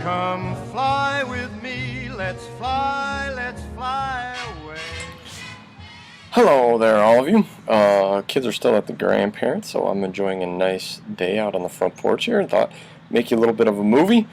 Come fly with me, let's fly away. Hello there, all of you. Kids are still at the grandparents, so I'm enjoying a nice day out on the front porch here and thought make you a little bit of a movie.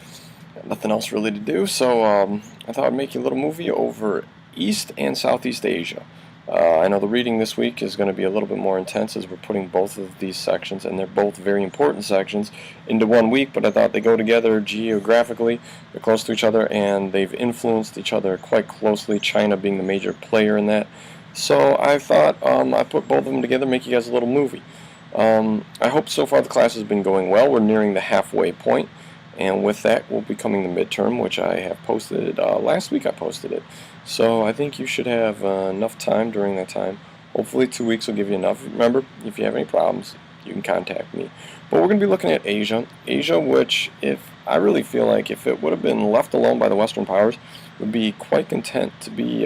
Nothing else really to do, so I thought I'd make you a little movie over East and Southeast Asia. I know the reading this week is going to be a little bit more intense as we're putting both of these sections, and they're both very important sections, into one week, but I thought they go together geographically. They're close to each other, and they've influenced each other quite closely, China being the major player in that. So I thought I'd put both of them together, make you guys a little movie. I hope so far the class has been going well. We're nearing the halfway point, and with that will be coming the midterm, which I have posted last week. I posted it. So I think you should have enough time during that time. Hopefully 2 weeks will give you enough. Remember, if you have any problems, you can contact me. But we're going to be looking at Asia. Asia, which I really feel like if it would have been left alone by the Western powers, would be quite content to be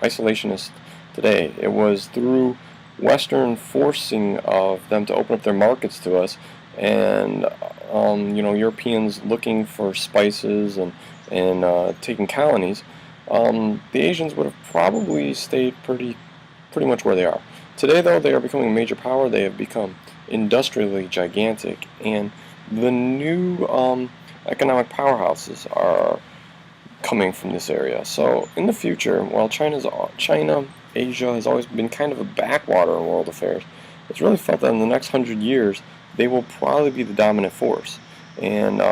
isolationist today. It was through Western forcing of them to open up their markets to us, and Europeans looking for spices and taking colonies. The Asians would have probably stayed pretty much where they are. Today, though, they are becoming a major power. They have become industrially gigantic, and the new economic powerhouses are coming from this area. So in the future, while Asia has always been kind of a backwater in world affairs, it's really felt that in the next 100 years, they will probably be the dominant force. And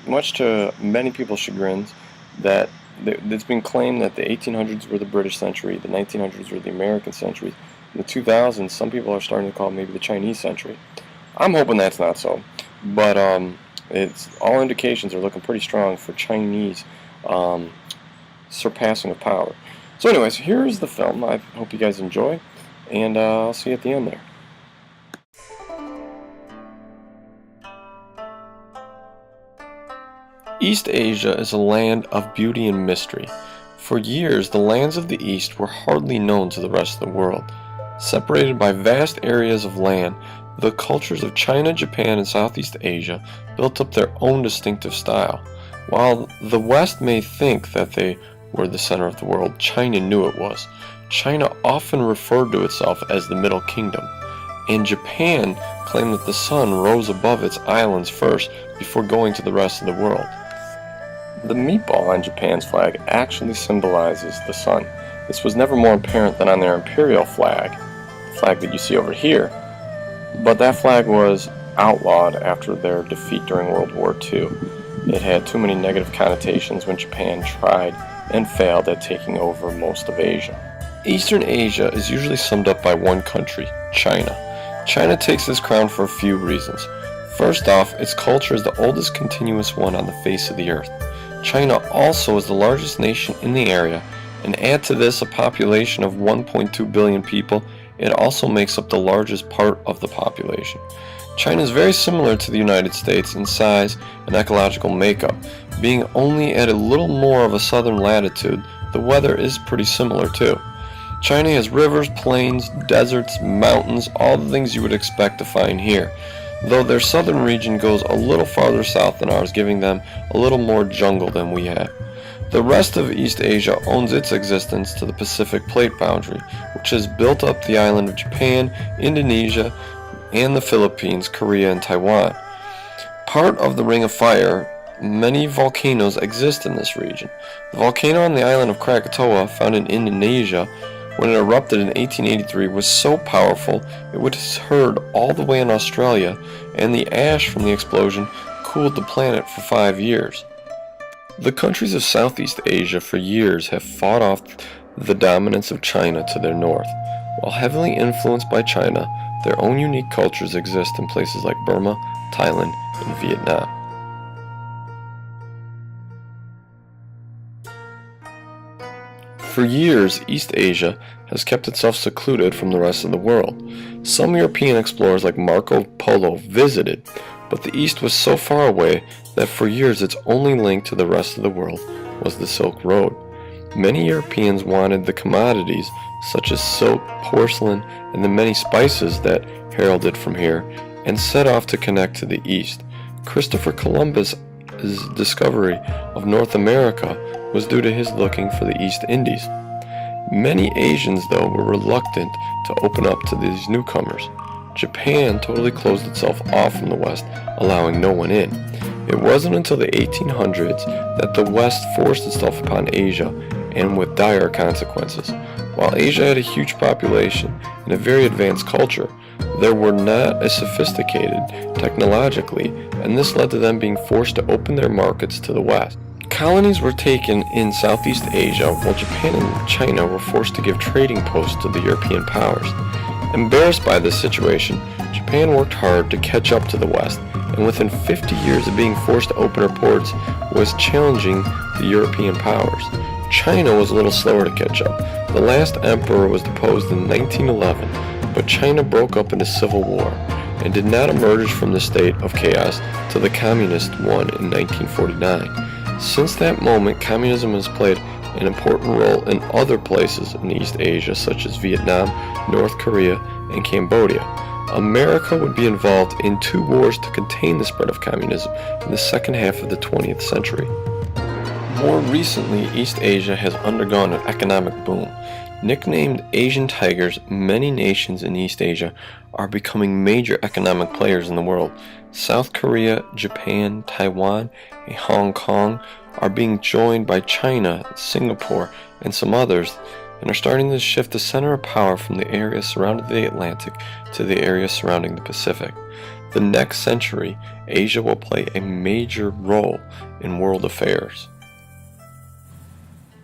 much to many people's chagrins, that it's been claimed that the 1800s were the British century, the 1900s were the American century, in the 2000s some people are starting to call it maybe the Chinese century. I'm hoping that's not so, but it's all indications are looking pretty strong for Chinese surpassing of power. So anyways, here's the film. I hope you guys enjoy, and I'll see you at the end there. East Asia is a land of beauty and mystery. For years, the lands of the East were hardly known to the rest of the world. Separated by vast areas of land, the cultures of China, Japan, and Southeast Asia built up their own distinctive style. While the West may think that they were the center of the world, China knew it was. China often referred to itself as the Middle Kingdom, and Japan claimed that the sun rose above its islands first before going to the rest of the world. The meatball on Japan's flag actually symbolizes the sun. This was never more apparent than on their imperial flag, the flag that you see over here, but that flag was outlawed after their defeat during World War II. It had too many negative connotations when Japan tried and failed at taking over most of Asia. Eastern Asia is usually summed up by one country, China. China takes this crown for a few reasons. First off, its culture is the oldest continuous one on the face of the earth. China also is the largest nation in the area, and add to this a population of 1.2 billion people, it also makes up the largest part of the population. China is very similar to the United States in size and ecological makeup. Being only at a little more of a southern latitude, the weather is pretty similar too. China has rivers, plains, deserts, mountains, all the things you would expect to find here, though their southern region goes a little farther south than ours, giving them a little more jungle than we have. The rest of East Asia owes its existence to the Pacific Plate boundary, which has built up the island of Japan, Indonesia, and the Philippines, Korea, and Taiwan. Part of the Ring of Fire, many volcanoes exist in this region. The volcano on the island of Krakatoa, found in Indonesia, when it erupted in 1883, was so powerful it was heard all the way in Australia, and the ash from the explosion cooled the planet for 5 years. The countries of Southeast Asia for years have fought off the dominance of China to their north. While heavily influenced by China, their own unique cultures exist in places like Burma, Thailand, and Vietnam. For years, East Asia has kept itself secluded from the rest of the world. Some European explorers like Marco Polo visited, but the East was so far away that for years its only link to the rest of the world was the Silk Road. Many Europeans wanted the commodities such as silk, porcelain, and the many spices that heralded from here, and set off to connect to the East. Christopher Columbus discovery of North America was due to his looking for the East Indies. Many Asians, though, were reluctant to open up to these newcomers. Japan totally closed itself off from the West, allowing no one in. It wasn't until the 1800s that the West forced itself upon Asia, and with dire consequences. While Asia had a huge population and a very advanced culture, they were not as sophisticated technologically, and this led to them being forced to open their markets to the West. Colonies were taken in Southeast Asia, while Japan and China were forced to give trading posts to the European powers. Embarrassed by this situation, Japan worked hard to catch up to the West, and within 50 years of being forced to open her ports, was challenging the European powers. China was a little slower to catch up. The last emperor was deposed in 1911, but China broke up into civil war and did not emerge from the state of chaos till the communist one in 1949. Since that moment, communism has played an important role in other places in East Asia, such as Vietnam, North Korea, and Cambodia. America would be involved in 2 wars to contain the spread of communism in the second half of the 20th century. More recently, East Asia has undergone an economic boom. Nicknamed Asian tigers, many nations in East Asia are becoming major economic players in the world. South Korea, Japan, Taiwan, and Hong Kong are being joined by China, Singapore, and some others, and are starting to shift the center of power from the area surrounding the Atlantic to the area surrounding the Pacific. The next century, Asia will play a major role in world affairs.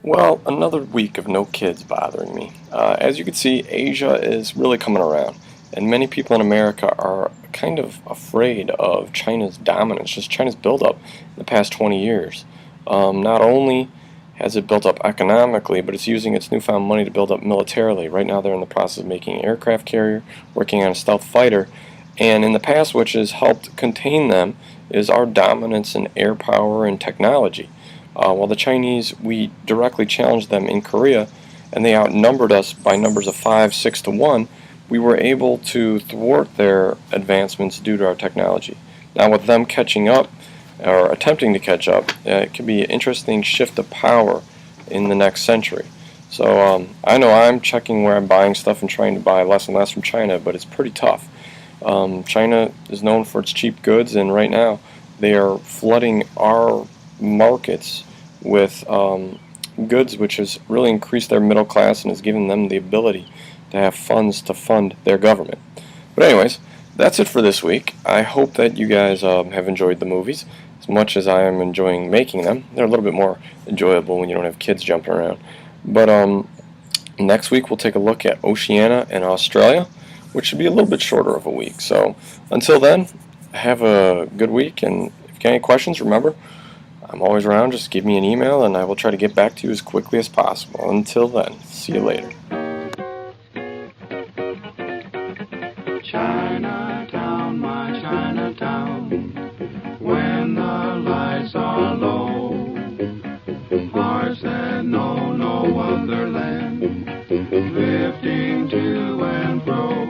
Well, another week of no kids bothering me. As you can see, Asia is really coming around, and many people in America are kind of afraid of China's dominance, just China's build-up in the past 20 years. Not only has it built up economically, but it's using its newfound money to build up militarily. Right now they're in the process of making an aircraft carrier, working on a stealth fighter, and in the past, which has helped contain them, is our dominance in air power and technology. While the Chinese, we directly challenged them in Korea, and they outnumbered us by numbers of 5, 6 to 1, we were able to thwart their advancements due to our technology. Now with them catching up, or attempting to catch up, it could be an interesting shift of power in the next century. So I know I'm checking where I'm buying stuff and trying to buy less and less from China, but it's pretty tough. China is known for its cheap goods, and right now they are flooding our markets with goods which has really increased their middle class and has given them the ability to have funds to fund their government. But anyways, that's it for this week. I hope that you guys have enjoyed the movies as much as I am enjoying making them. They're a little bit more enjoyable when you don't have kids jumping around. But next week we'll take a look at Oceania and Australia, which should be a little bit shorter of a week. So until then, have a good week, and if you got any questions, remember, I'm always around. Just give me an email and I will try to get back to you as quickly as possible. Until then, see you later. Chinatown, my Chinatown, when the lights are low, hearts that know no other land, drifting to and fro.